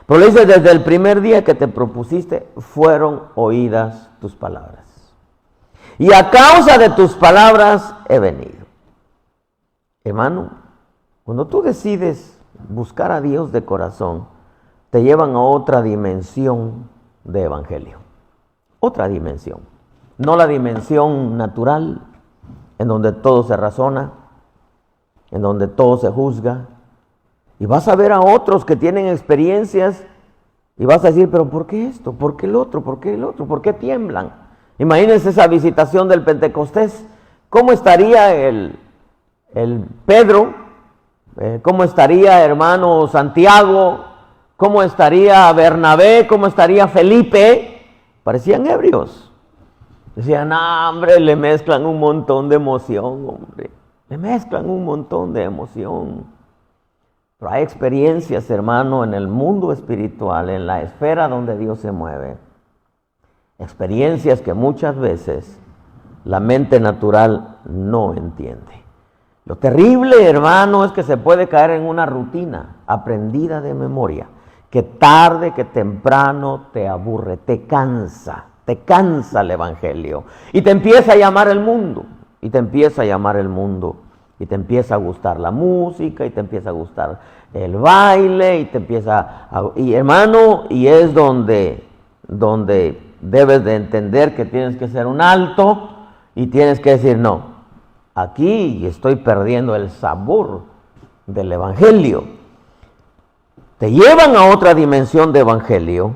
Pero le dice, desde el primer día que te propusiste, fueron oídas tus palabras. Y a causa de tus palabras he venido. Hermano, cuando tú decides buscar a Dios de corazón, te llevan a otra dimensión de evangelio. Otra dimensión. No la dimensión natural, en donde todo se razona, en donde todo se juzga. Y vas a ver a otros que tienen experiencias y vas a decir, pero ¿por qué esto? ¿Por qué el otro? ¿Por qué el otro? ¿Por qué tiemblan? Imagínense esa visitación del Pentecostés. ¿Cómo estaría el Pedro? ¿Cómo estaría hermano Santiago? ¿Cómo estaría Bernabé? ¿Cómo estaría Felipe? Parecían ebrios. Decían, ah, hombre, le mezclan un montón de emoción, hombre. Le mezclan un montón de emoción. Pero hay experiencias, hermano, en el mundo espiritual, en la esfera donde Dios se mueve. Experiencias que muchas veces la mente natural no entiende. Lo terrible, hermano, es que se puede caer en una rutina aprendida de memoria, que tarde que temprano te aburre, te cansa el evangelio. Y te empieza a llamar el mundo, y te empieza a gustar la música, y te empieza a gustar el baile, y hermano, y es donde debes de entender que tienes que hacer un alto, y tienes que decir, no, aquí estoy perdiendo el sabor del evangelio. Te llevan a otra dimensión de evangelio.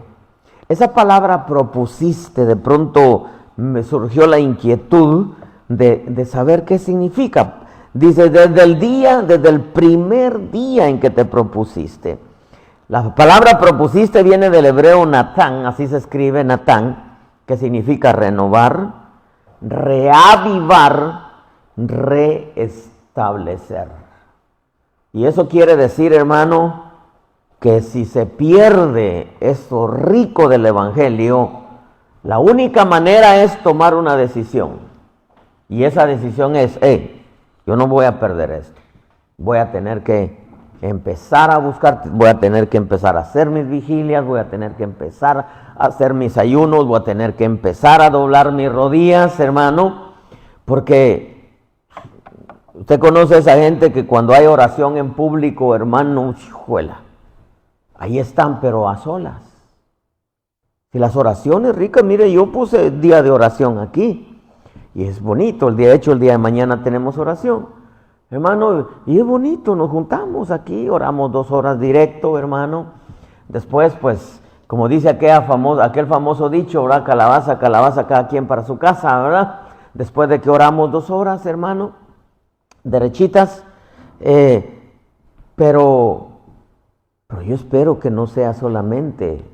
Esa palabra propusiste, de pronto me surgió la inquietud de saber qué significa. Dice, desde el primer día en que te propusiste. La palabra propusiste viene del hebreo natán, así se escribe natán, que significa renovar, reavivar, reestablecer. Y eso quiere decir, hermano, que si se pierde eso rico del evangelio, la única manera es tomar una decisión. Y esa decisión es, yo no voy a perder esto. Voy a tener que empezar a buscar, voy a tener que empezar a hacer mis vigilias, voy a tener que empezar a hacer mis ayunos, voy a tener que empezar a doblar mis rodillas, hermano, porque usted conoce a esa gente que cuando hay oración en público, hermano, hijuela, ahí están, pero a solas. Si las oraciones ricas, mire, yo puse día de oración aquí, y es bonito, de hecho el día de mañana tenemos oración, hermano, y es bonito, nos juntamos aquí, oramos 2 horas directo, hermano. Después, pues, como dice aquel famoso dicho, ¿verdad? Calabaza, calabaza, cada quien para su casa, ¿verdad? Después de que oramos 2 horas, hermano, derechitas, pero yo espero que no sea solamente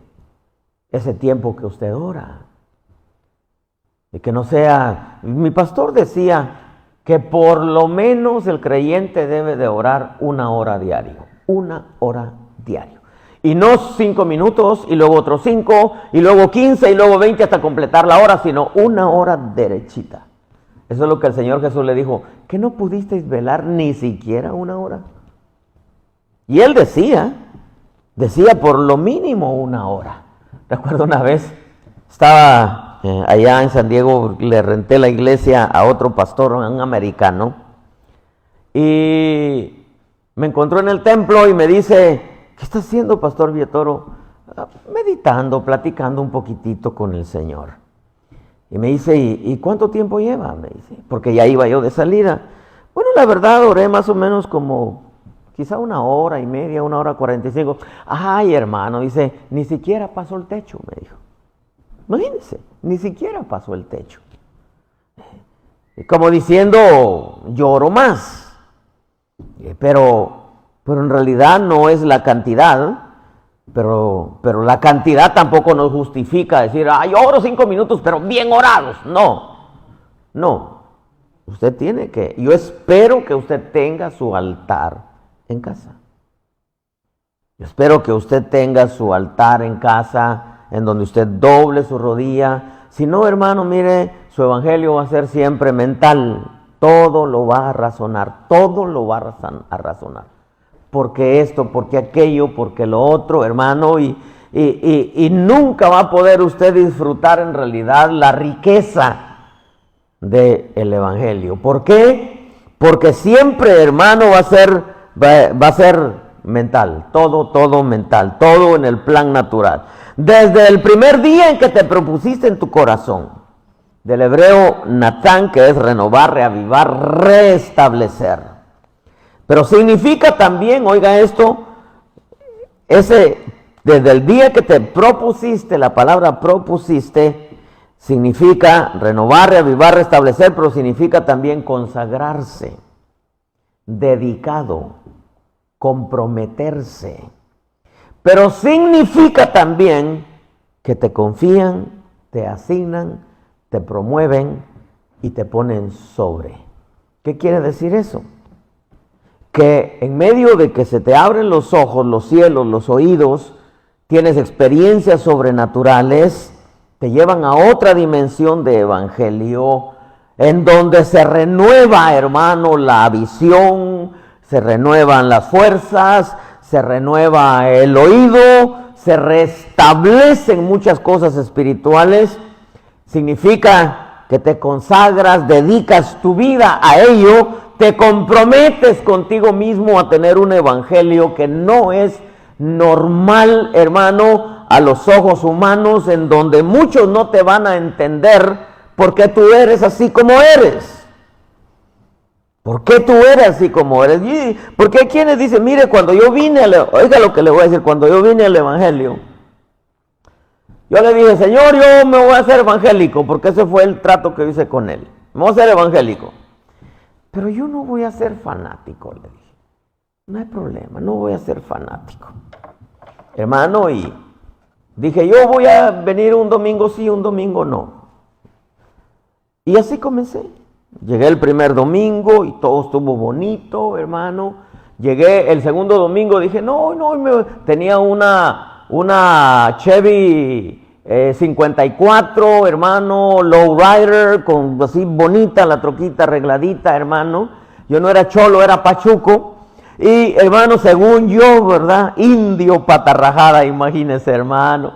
ese tiempo que usted ora, y que no sea, mi pastor decía que por lo menos el creyente debe de orar 1 hora diario, 1 hora diario, y no 5 minutos, y luego otros 5, y luego 15, y luego 20 hasta completar la hora, sino 1 hora derechita. Eso es lo que el Señor Jesús le dijo, ¿que no pudisteis velar ni siquiera 1 hora? Y él decía por lo mínimo 1 hora. Recuerdo una vez, estaba allá en San Diego, le renté la iglesia a otro pastor, un americano, y me encontró en el templo y me dice, ¿qué está haciendo, Pastor Vietoro? Meditando, platicando un poquitito con el Señor. Y me dice, ¿y cuánto tiempo lleva? Me dice, porque ya iba yo de salida. Bueno, la verdad, oré más o menos como quizá 1 hora y media, 1 hora 45. Ay, hermano, dice, ni siquiera pasó el techo, me dijo. Imagínense, ni siquiera pasó el techo. Como diciendo, lloro más. Pero en realidad no es la cantidad, pero la cantidad tampoco nos justifica decir, ay, oro 5 minutos, pero bien orados. No. Usted tiene que, yo espero que usted tenga su altar en casa. Yo espero que usted tenga su altar en casa, en donde usted doble su rodilla. Si no, hermano, mire, su evangelio va a ser siempre mental. Todo lo va a razonar, todo lo va a razonar. Porque esto, porque aquello, porque lo otro, hermano, y nunca va a poder usted disfrutar en realidad la riqueza del evangelio. ¿Por qué? Porque siempre, hermano, va a ser mental, todo mental, todo en el plan natural. Desde el primer día en que te propusiste en tu corazón, del hebreo Natán, que es renovar, reavivar, restablecer. Pero significa también, oiga esto, desde el día que te propusiste, la palabra propusiste, significa renovar, reavivar, restablecer, pero significa también consagrarse, dedicado, comprometerse. Pero significa también que te confían, te asignan, te promueven y te ponen sobre. ¿Qué quiere decir eso? Que en medio de que se te abren los ojos, los cielos, los oídos, tienes experiencias sobrenaturales, te llevan a otra dimensión de evangelio, en donde se renueva, hermano, la visión, se renuevan las fuerzas, se renueva el oído, se restablecen muchas cosas espirituales. Significa que te consagras, dedicas tu vida a ello, te comprometes contigo mismo a tener un evangelio que no es normal, hermano, a los ojos humanos, en donde muchos no te van a entender por qué tú eres así como eres. ¿Por qué tú eres así como eres? Porque hay quienes dicen, mire, cuando yo vine, oiga lo que le voy a decir, cuando yo vine al evangelio, yo le dije, Señor, yo me voy a hacer evangélico, porque ese fue el trato que hice con él. Me voy a hacer evangélico. Pero yo no voy a ser fanático, le dije. No hay problema, no voy a ser fanático. Hermano, y dije, yo voy a venir un domingo sí, un domingo no. Y así comencé. Llegué el primer domingo y todo estuvo bonito, hermano. Llegué el segundo domingo, dije, tenía una Chevy 54, hermano, lowrider, con así bonita la troquita arregladita, hermano. Yo no era cholo, era pachuco. Y, hermano, según yo, ¿verdad? Indio patarrajada, imagínese, hermano.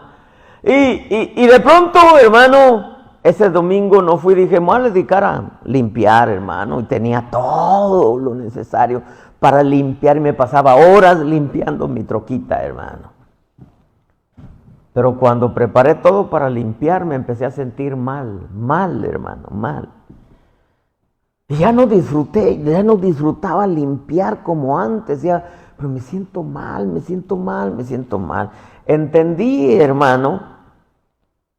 Y de pronto, hermano, ese domingo no fui, dije, me voy a dedicar a limpiar, hermano. Y tenía todo lo necesario para limpiar y me pasaba horas limpiando mi troquita, hermano. Pero cuando preparé todo para limpiar, me empecé a sentir mal, hermano, mal. Y ya no disfrutaba limpiar como antes, pero me siento mal. Entendí, hermano,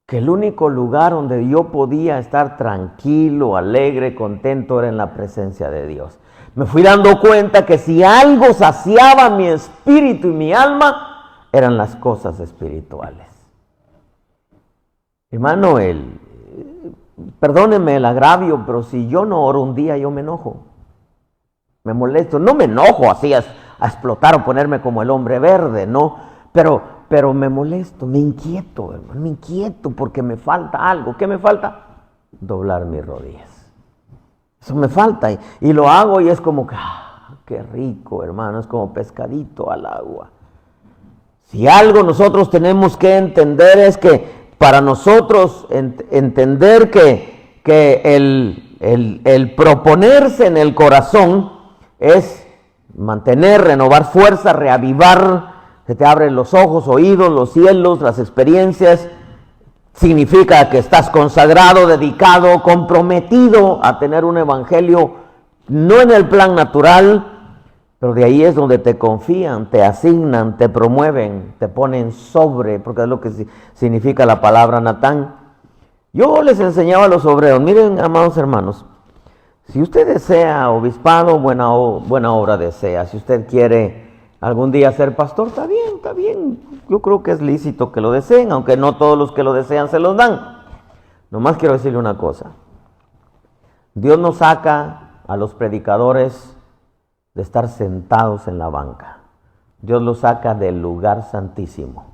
que el único lugar donde yo podía estar tranquilo, alegre, contento era en la presencia de Dios. Me fui dando cuenta que si algo saciaba mi espíritu y mi alma, eran las cosas espirituales. Hermano, perdóneme el agravio, pero si yo no oro un día, yo me enojo. Me molesto. No me enojo así a explotar o ponerme como el hombre verde, no. Pero me molesto, me inquieto, hermano, me inquieto porque me falta algo. ¿Qué me falta? Doblar mis rodillas. Eso me falta y lo hago y es como que, qué rico, hermano, es como pescadito al agua. Si algo nosotros tenemos que entender es que para nosotros entender que el proponerse en el corazón es mantener, renovar fuerza, reavivar, se te abren los ojos, oídos, los cielos, las experiencias, significa que estás consagrado, dedicado, comprometido a tener un evangelio no en el plan natural, Pero de ahí es donde te confían, te asignan, te promueven, te ponen sobre, porque es lo que significa la palabra Natán. Yo les enseñaba a los obreros, miren, amados hermanos, si usted desea obispado, buena obra desea. Si usted quiere algún día ser pastor, está bien, está bien. Yo creo que es lícito que lo deseen, aunque no todos los que lo desean se los dan. Nomás quiero decirle una cosa. Dios nos saca a los predicadores de estar sentados en la banca. Dios los saca del lugar santísimo.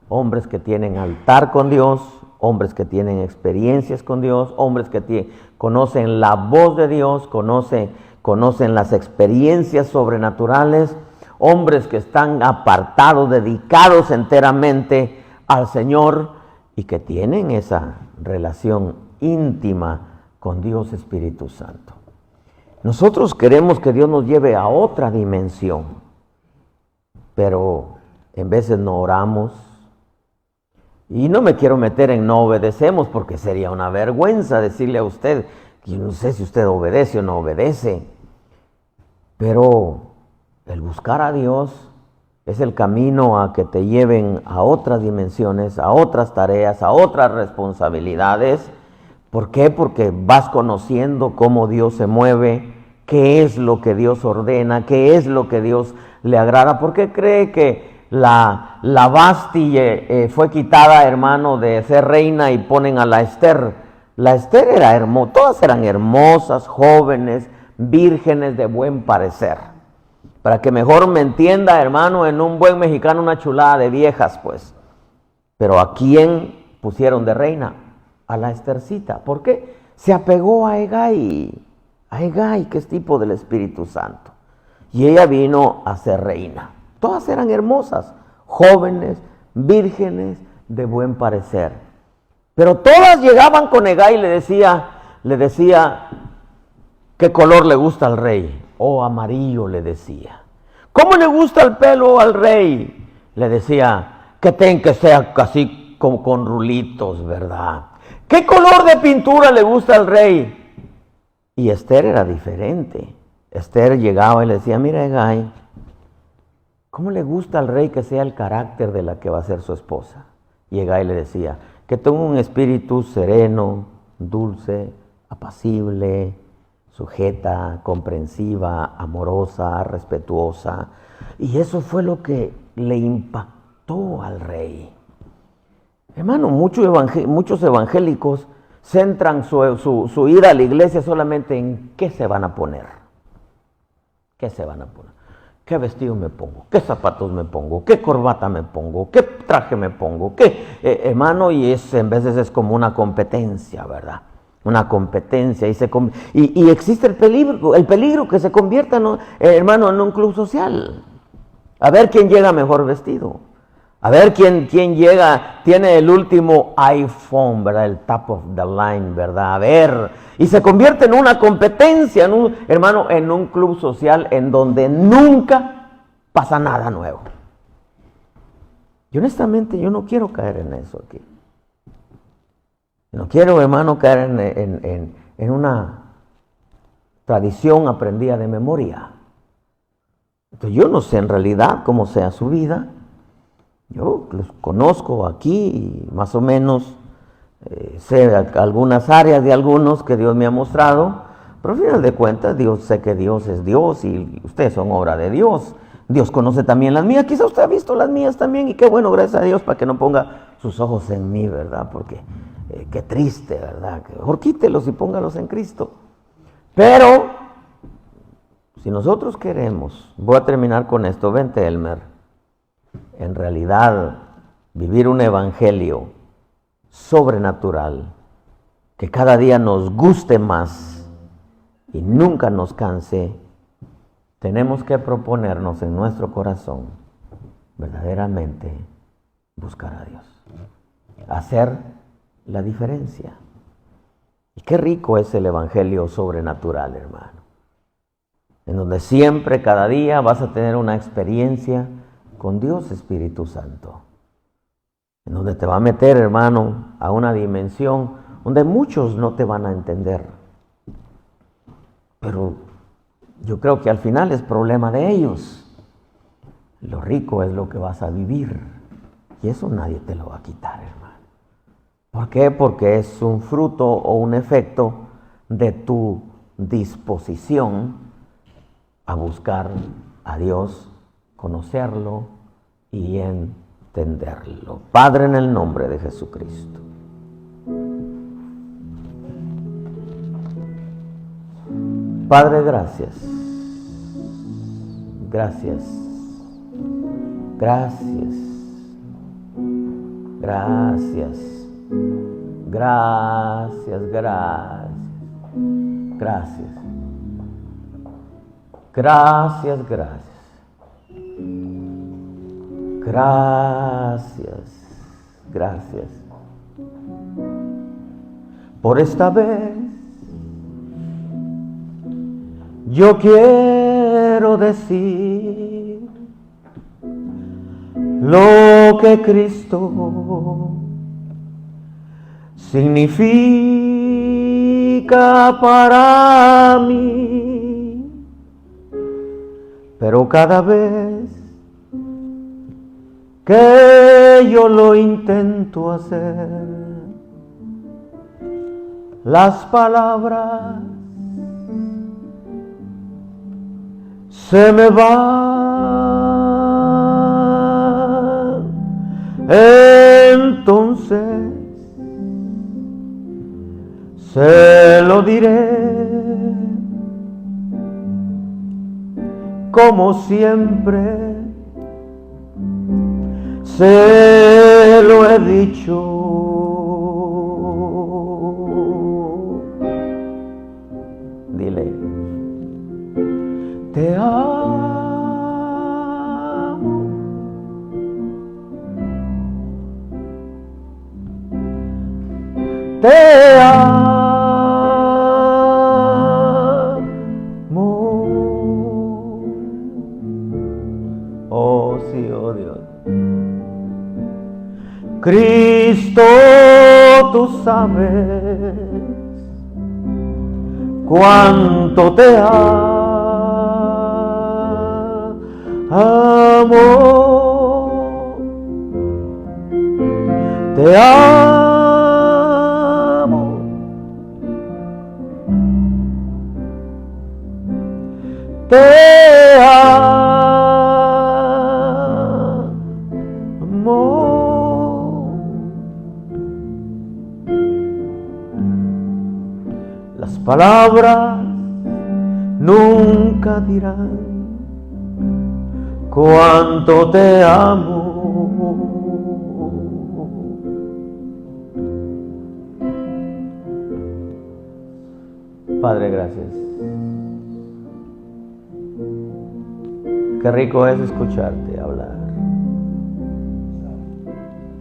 Hombres que tienen altar con Dios, hombres que tienen experiencias con Dios, hombres que conocen la voz de Dios, conocen las experiencias sobrenaturales, hombres que están apartados, dedicados enteramente al Señor y que tienen esa relación íntima con Dios Espíritu Santo. Nosotros queremos que Dios nos lleve a otra dimensión, pero en veces no oramos. Y no me quiero meter en no obedecemos, porque sería una vergüenza decirle a usted, que no sé si usted obedece o no obedece, pero el buscar a Dios es el camino a que te lleven a otras dimensiones, a otras tareas, a otras responsabilidades. ¿Por qué? Porque vas conociendo cómo Dios se mueve, qué es lo que Dios ordena, qué es lo que Dios le agrada. ¿Por qué cree que la Vasti fue quitada, hermano, de ser reina y ponen a la Esther? La Esther era hermosa, todas eran hermosas, jóvenes, vírgenes de buen parecer. Para que mejor me entienda, hermano, en un buen mexicano, una chulada de viejas, pues. Pero ¿a quién pusieron de reina? A la Estercita. ¿Por qué? Se apegó a Hegai, que es tipo del Espíritu Santo. Y ella vino a ser reina. Todas eran hermosas, jóvenes, vírgenes, de buen parecer. Pero todas llegaban con Hegai y le decía, ¿qué color le gusta al rey? Oh, amarillo, le decía. ¿Cómo le gusta el pelo al rey? Le decía, que sea así como con rulitos, ¿verdad? ¿Qué color de pintura le gusta al rey? Y Esther era diferente. Esther llegaba y le decía, mira, Hegai, ¿cómo le gusta al rey que sea el carácter de la que va a ser su esposa? Y Hegai le decía, que tenga un espíritu sereno, dulce, apacible, sujeta, comprensiva, amorosa, respetuosa. Y eso fue lo que le impactó al rey. Hermano, muchos evangélicos centran su ida a la iglesia solamente en qué se van a poner. ¿Qué se van a poner? ¿Qué vestido me pongo? ¿Qué zapatos me pongo? ¿Qué corbata me pongo? ¿Qué traje me pongo? Hermano, y en veces es como una competencia, ¿verdad? Una competencia. Y existe el peligro que se convierta, hermano, en un club social. A ver quién llega mejor vestido. A ver quién llega, tiene el último iPhone, ¿verdad? El top of the line, ¿verdad? A ver, y se convierte en una competencia, en un club social en donde nunca pasa nada nuevo. Y honestamente yo no quiero caer en eso aquí. No quiero, hermano, caer en una tradición aprendida de memoria. Entonces, yo no sé en realidad cómo sea su vida. Yo los conozco aquí y más o menos sé algunas áreas de algunos que Dios me ha mostrado, pero al final de cuentas sé que Dios es Dios y ustedes son obra de Dios. Dios conoce también las mías, quizá usted ha visto las mías también y qué bueno, gracias a Dios, para que no ponga sus ojos en mí, ¿verdad? Porque qué triste, ¿verdad? Mejor quítelos y póngalos en Cristo. Pero si nosotros queremos, voy a terminar con esto, vente Elmer, en realidad vivir un evangelio sobrenatural que cada día nos guste más y nunca nos canse, tenemos que proponernos en nuestro corazón verdaderamente buscar a Dios, hacer la diferencia. Y qué rico es el evangelio sobrenatural, hermano, en donde siempre, cada día vas a tener una experiencia con Dios Espíritu Santo, en donde te va a meter, hermano, a una dimensión donde muchos no te van a entender. Pero yo creo que al final es problema de ellos. Lo rico es lo que vas a vivir. Y eso nadie te lo va a quitar, hermano. ¿Por qué? Porque es un fruto o un efecto de tu disposición a buscar a Dios, conocerlo y entenderlo. Padre, en el nombre de Jesucristo. Padre, gracias. Gracias. Gracias. Gracias. Gracias, gracias. Gracias. Gracias, gracias. Gracias. Gracias. Por esta vez yo quiero decir lo que Cristo significa para mí, pero cada vez que yo lo intento hacer, las palabras se me van. Entonces se lo diré como siempre se lo he dicho. Dile: te amo, te amo. Oh sí, oh Dios. Cristo, tú sabes cuánto te amo, te amo, te amo. Las palabras nunca dirán cuánto te amo. Padre, gracias. Qué rico es escucharte hablar.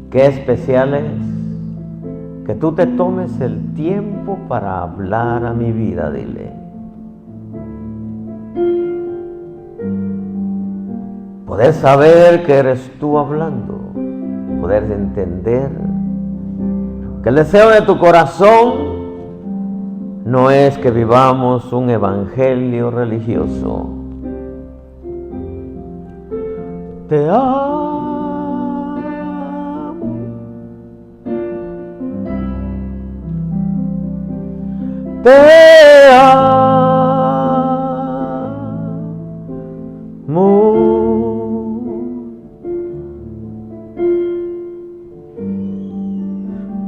Qué especial es que tú te tomes el tiempo para hablar a mi vida, dile. Poder saber que eres tú hablando, poder entender que el deseo de tu corazón no es que vivamos un evangelio religioso. Te amo. Te amo.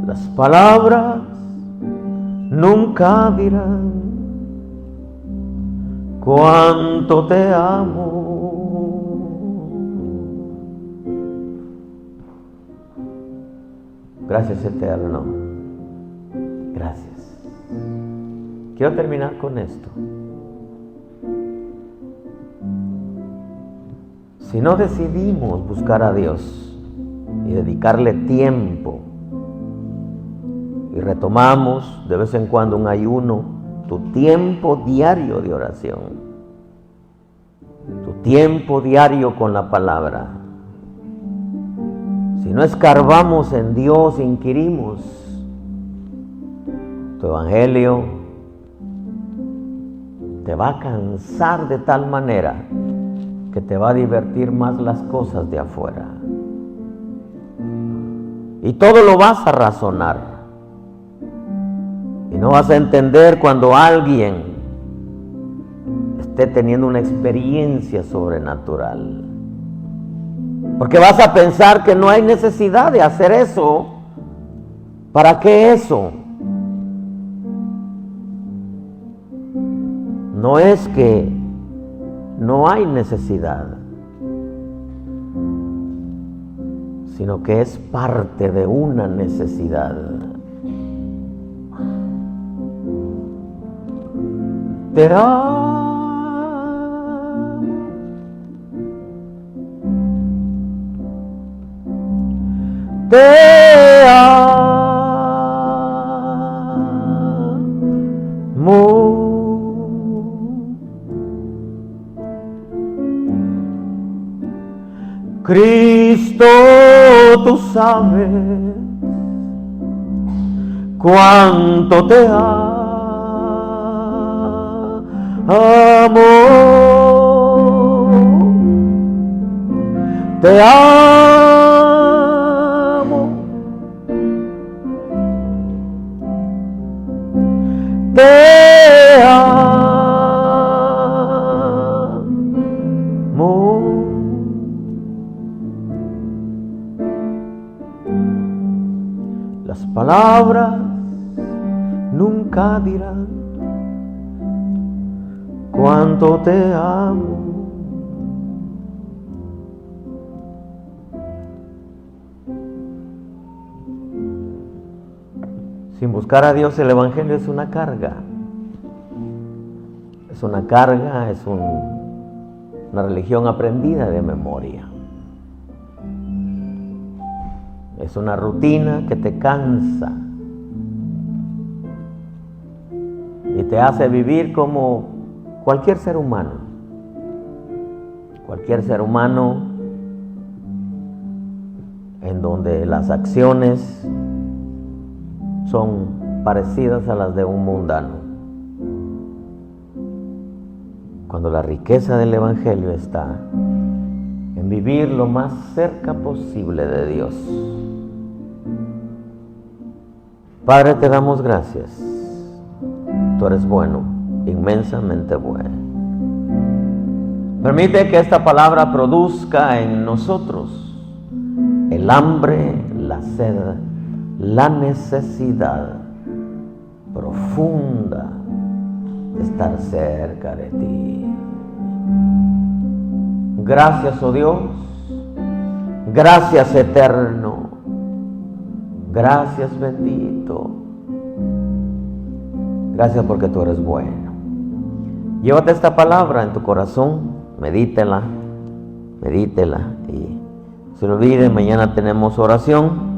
Las palabras nunca dirán cuánto te amo. Gracias, Eterno. Gracias. Quiero terminar con esto. Si no decidimos buscar a Dios y dedicarle tiempo, y retomamos de vez en cuando un ayuno, tu tiempo diario de oración, tu tiempo diario con la palabra, si no escarbamos en Dios, inquirimos tu evangelio, te va a cansar de tal manera que te va a divertir más las cosas de afuera. Y todo lo vas a razonar. Y no vas a entender cuando alguien esté teniendo una experiencia sobrenatural. Porque vas a pensar que no hay necesidad de hacer eso. ¿Para qué eso? No es que no hay necesidad, sino que es parte de una necesidad. Te amo, te amo. Cristo, tú sabes cuánto te amo. Te amo. Te amo. Las palabras nunca dirán cuánto te amo. Sin buscar a Dios, el Evangelio es una carga. Es una carga, es una religión aprendida de memoria. Es una rutina que te cansa y te hace vivir como cualquier ser humano. Cualquier ser humano en donde las acciones son parecidas a las de un mundano. Cuando la riqueza del Evangelio está en vivir lo más cerca posible de Dios. Padre, te damos gracias. Tú eres bueno, inmensamente bueno. Permite que esta palabra produzca en nosotros el hambre, la sed, la necesidad profunda de estar cerca de ti. Gracias, oh Dios. Gracias, eterno. Gracias, bendito. Gracias porque tú eres bueno. Llévate esta palabra en tu corazón, medítela y no se olvide, mañana tenemos oración.